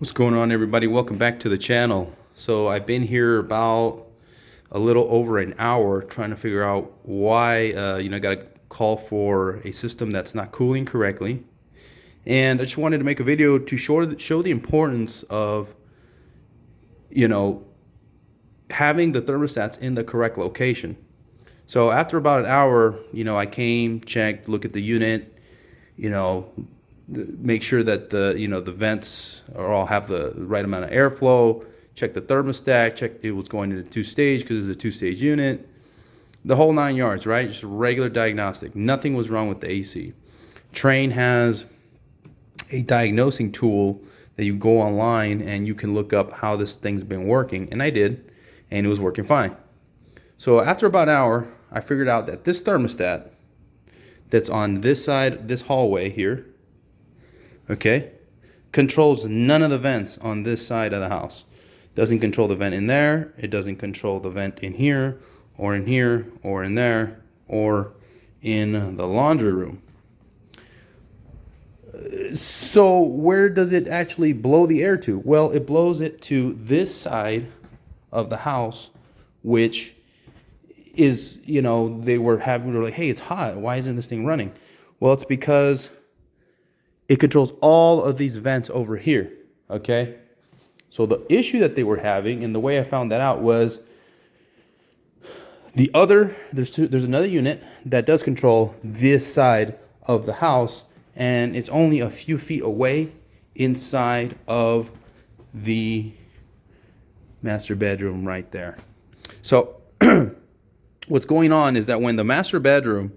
What's going on, everybody? Welcome back to the channel. So I've been here about a little over an hour trying to figure out why I got a call for a system that's not cooling correctly, and I just wanted to make a video to show the importance of having the thermostats in the correct location. So after about an hour, I came, checked, look at the unit, make sure that the vents all have the right amount of airflow, check the thermostat, check it was going into two-stage because it's a two-stage unit, the whole 9 yards, right? Just regular diagnostic. Nothing was wrong with the AC. Trane has a diagnosing tool that you go online and you can look up how this thing's been working, and I did, and it was working fine. So after about an hour, I figured out that this thermostat that's on this side, this hallway here, okay, controls none of the vents on this side of the house. Doesn't control the vent in there, it doesn't control the vent in here, or in here, or in there, or in the laundry room. So where does it actually blow the air to? Well, it blows it to this side of the house, which is, they were like, hey, it's hot, why isn't this thing running? Well, it's because it controls all of these vents over here, okay? So the issue that they were having, and the way I found that out, was there's another unit that does control this side of the house, and it's only a few feet away inside of the master bedroom right there. So what's going on is that when the master bedroom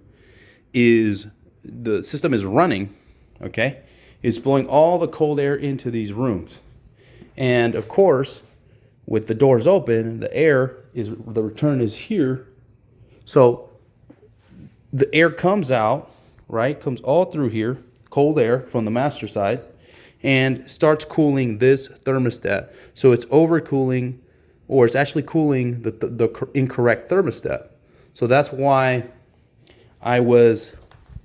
the system is running, okay, it's blowing all the cold air into these rooms. And of course, with the doors open, the return is here. So the air comes out, right, comes all through here, cold air from the master side, and starts cooling this thermostat. So it's overcooling, or it's actually cooling the incorrect thermostat. So that's why I was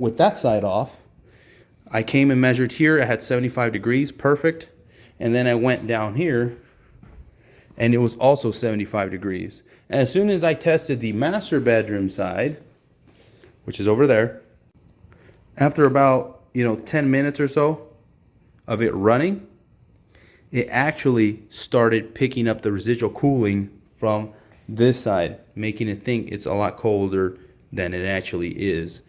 with that side off. I came and measured here. I had 75 degrees, perfect. And then I went down here, and it was also 75 degrees. And as soon as I tested the master bedroom side, which is over there, after about 10 minutes or so of it running, it actually started picking up the residual cooling from this side, making it think it's a lot colder than it actually is.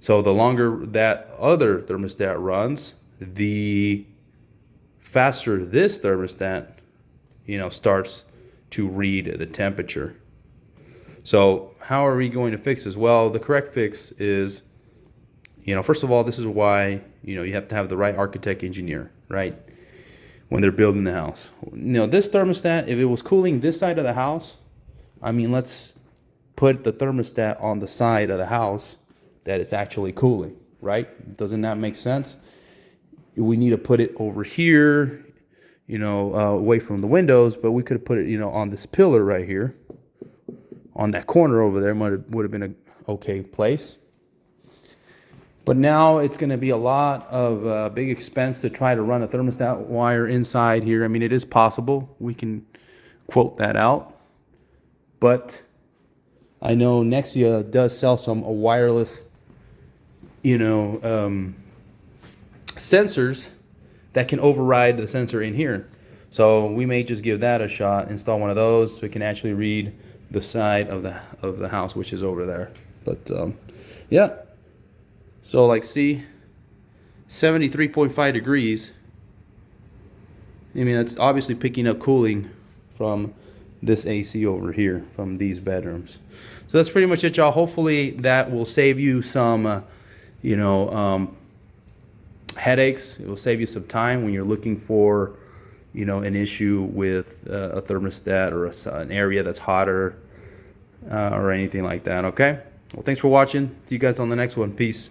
So the longer that other thermostat runs, the faster this thermostat, starts to read the temperature. So how are we going to fix this? Well, the correct fix is, first of all, this is why, you have to have the right architect engineer, right? When they're building the house. This thermostat, if it was cooling this side of the house, let's put the thermostat on the side of the house that it's actually cooling, right? Doesn't that make sense? We need to put it over here, away from the windows, but we could have put it, on this pillar right here, on that corner over there. Would have been an okay place. But now it's going to be a lot of big expense to try to run a thermostat wire inside here. It is possible. We can quote that out. But I know Nexia does sell some wireless, sensors that can override the sensor in here. So we may just give that a shot, install one of those so we can actually read the side of the house, which is over there. But yeah. So see, 73.5 degrees. That's obviously picking up cooling from this AC over here, from these bedrooms. So that's pretty much it, y'all. Hopefully that will save you some, headaches. It will save you some time when you're looking for, an issue with a thermostat or an area that's hotter or anything like that, okay? Well, thanks for watching. See you guys on the next one. Peace.